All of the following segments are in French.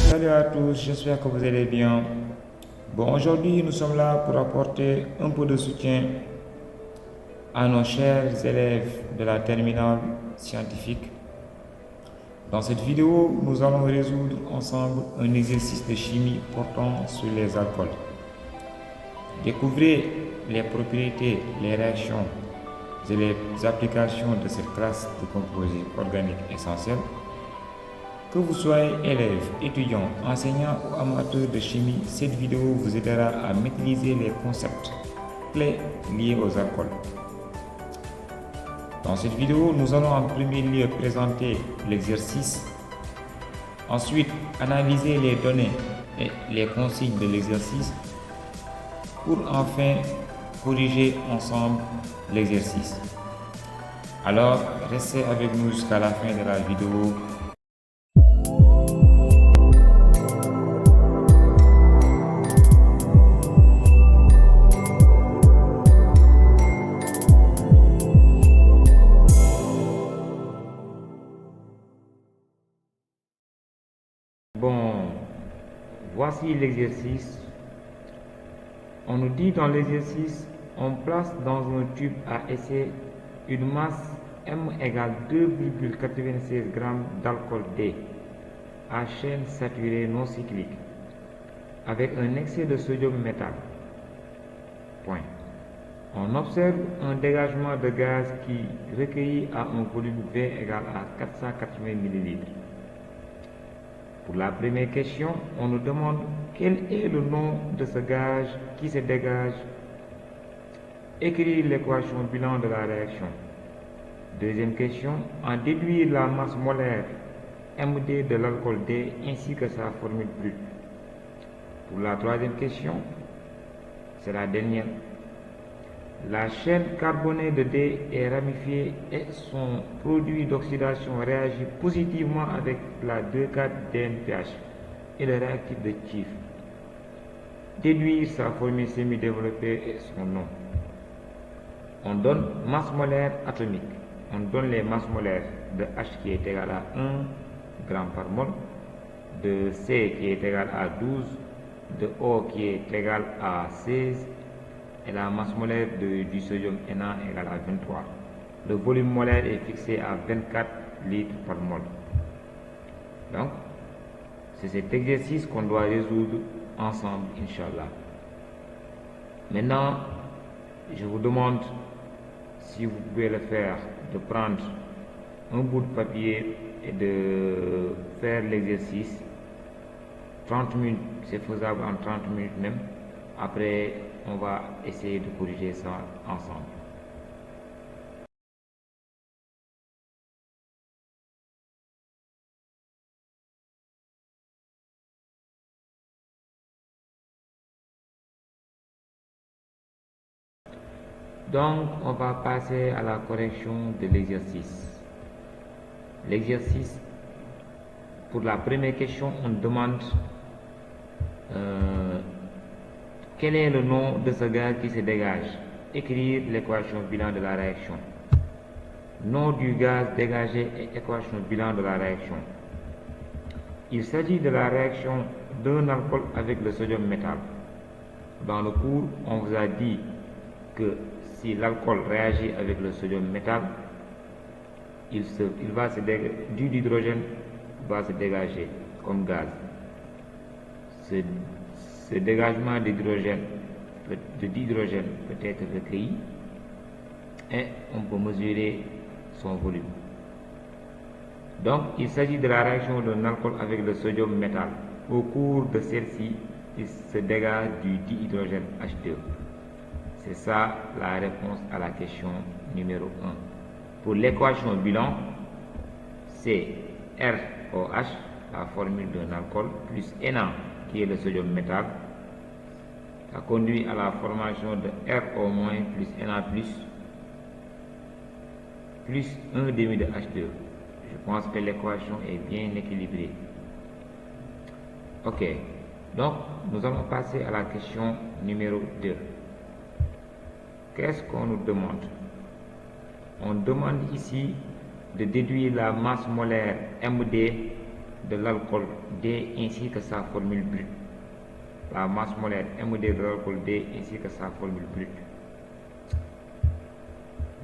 Salut à tous, j'espère que vous allez bien. Bon, aujourd'hui, nous sommes là pour apporter un peu de soutien à nos chers élèves de la terminale scientifique. Dans cette vidéo, nous allons résoudre ensemble un exercice de chimie portant sur les alcools. Découvrez les propriétés, les réactions et les applications de cette classe de composés organiques essentiels. Que vous soyez élève, étudiant, enseignant ou amateur de chimie, cette vidéo vous aidera à maîtriser les concepts clés liés aux alcools. Dans cette vidéo, nous allons en premier lieu présenter l'exercice, ensuite analyser les données et les consignes de l'exercice, pour enfin corriger ensemble l'exercice. Alors, restez avec nous jusqu'à la fin de la vidéo. Bon, voici l'exercice. On nous dit dans l'exercice, on place dans un tube à essai une masse M égale 2,96 g d'alcool D à chaîne saturée non cyclique avec un excès de sodium métal. Point. On observe un dégagement de gaz qui recueillit à un volume V égal à 480 ml. Pour la première question, on nous demande quel est le nom de ce gaz qui se dégage. Écrire l'équation bilan de la réaction. Deuxième question, en déduire la masse molaire MD de l'alcool D ainsi que sa formule brute. Pour la troisième question, c'est la dernière. La chaîne carbonée de D est ramifiée et son produit d'oxydation réagit positivement avec la 2,4-DNPH et le réactif de Chief. Déduire sa formule semi-développée et son nom. On donne masse molaire atomique. On donne les masses molaires de H qui est égal à 1 g par mol, de C qui est égal à 12, de O qui est égal à 16, et la masse molaire du sodium Na égale à 23. Le volume molaire est fixé à 24 litres par mol. Donc, c'est cet exercice qu'on doit résoudre ensemble, Inch'Allah. Maintenant, je vous demande, si vous pouvez le faire, de prendre un bout de papier et de faire l'exercice. 30 minutes, c'est faisable en 30 minutes même. Après, on va essayer de corriger ça ensemble. Donc, on va passer à la correction de l'exercice. L'exercice, pour la première question, on demande quel est le nom de ce gaz qui se dégage. Écrire l'équation bilan de la réaction. Nom du gaz dégagé et équation bilan de la réaction. Il s'agit de la réaction d'un alcool avec le sodium métal. Dans le cours, on vous a dit que si l'alcool réagit avec le sodium métal, du hydrogène va se dégager comme gaz. Ce dégagement d'hydrogène peut être recueilli et on peut mesurer son volume. Donc, il s'agit de la réaction d'un alcool avec le sodium métal. Au cours de celle-ci, il se dégage du dihydrogène H2. C'est ça la réponse à la question numéro 1. Pour l'équation bilan, c'est ROH, la formule d'un alcool, plus Na, qui est le sodium métal. Ça conduit à la formation de RO- plus Na+, plus 1 demi de H2. Je pense que l'équation est bien équilibrée. Ok, donc nous allons passer à la question numéro 2. Qu'est-ce qu'on nous demande? On demande ici de déduire la masse molaire MD de l'alcool D ainsi que sa formule brute. La masse molaire MD de l'alcool D ainsi que sa formule brute.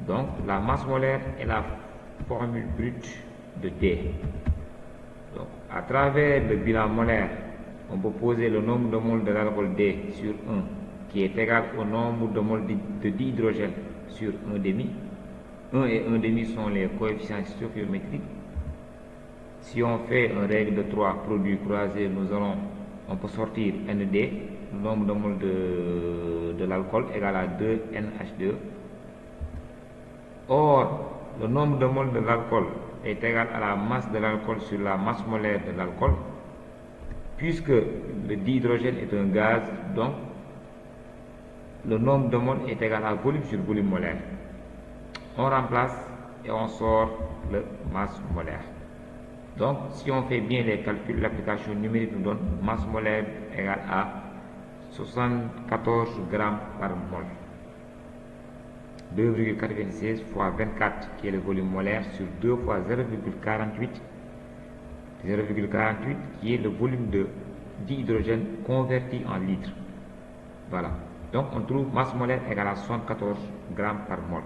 Donc la masse molaire est la formule brute de D. Donc à travers le bilan molaire, on peut poser le nombre de moles de l'alcool D sur 1 qui est égal au nombre de moles de dihydrogène sur 1,5. 1 et 1,5 sont les coefficients stoichiométriques. Si on fait une règle de 3 produits croisés, on peut sortir ND, le nombre de moles de l'alcool égal à 2NH2. Or, le nombre de moles de l'alcool est égal à la masse de l'alcool sur la masse molaire de l'alcool. Puisque le dihydrogène est un gaz, donc le nombre de moles est égal à volume sur volume molaire. On remplace et on sort le masse molaire. Donc, si on fait bien les calculs, l'application numérique nous donne masse molaire égale à 74 grammes par mol. 2,96 fois 24 qui est le volume molaire sur 2 fois 0,48 qui est le volume de dihydrogène converti en litres. Voilà. Donc, on trouve masse molaire égale à 74 grammes par mol.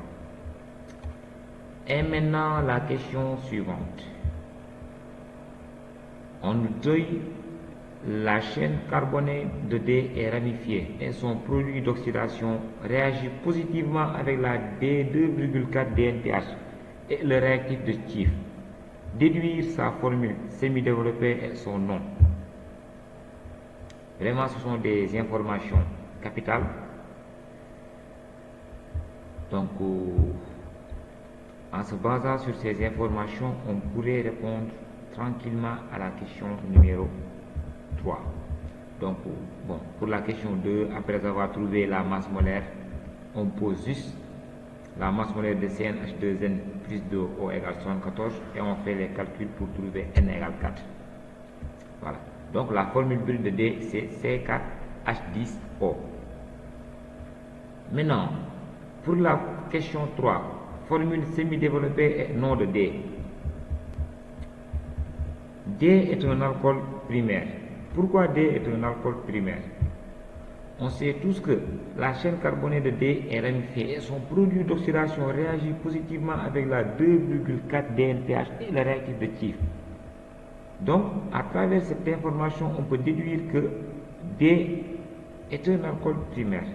Et maintenant, la question suivante. On nous dit la chaîne carbonée de D est ramifiée et son produit d'oxydation réagit positivement avec la D2,4 DNPH et le réactif de Schiff. Déduire sa formule semi-développée et son nom. Vraiment, ce sont des informations capitales. Donc, en se basant sur ces informations, on pourrait répondre tranquillement à la question numéro 3. Donc, bon, pour la question 2, après avoir trouvé la masse molaire, on pose juste la masse molaire de CnH2n plus 2O égale 74 et on fait les calculs pour trouver N égale 4. Voilà. Donc, la formule brute de D, c'est C4H10O. Maintenant, pour la question 3, formule semi-développée et nom de D. D est un alcool primaire. Pourquoi D est un alcool primaire? On sait tous que la chaîne carbonée de D est ramifiée et son produit d'oxydation réagit positivement avec la 2,4 DNPH et le réactif de Schiff. Donc, à travers cette information, on peut déduire que D est un alcool primaire.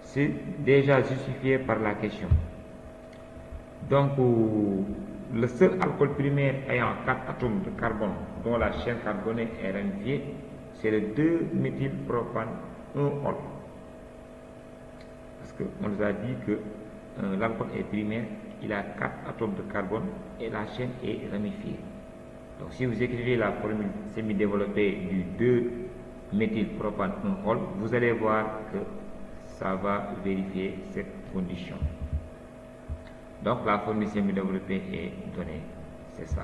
C'est déjà justifié par la question. Donc, le seul alcool primaire ayant 4 atomes de carbone dont la chaîne carbonée est ramifiée, c'est le 2-méthylpropane 1-ol. Parce qu'on nous a dit que l'alcool est primaire, il a 4 atomes de carbone et la chaîne est ramifiée. Donc si vous écrivez la formule semi-développée du 2-méthylpropane 1-ol, vous allez voir que ça va vérifier cette condition. Donc la formule semi-développée est donnée, c'est ça.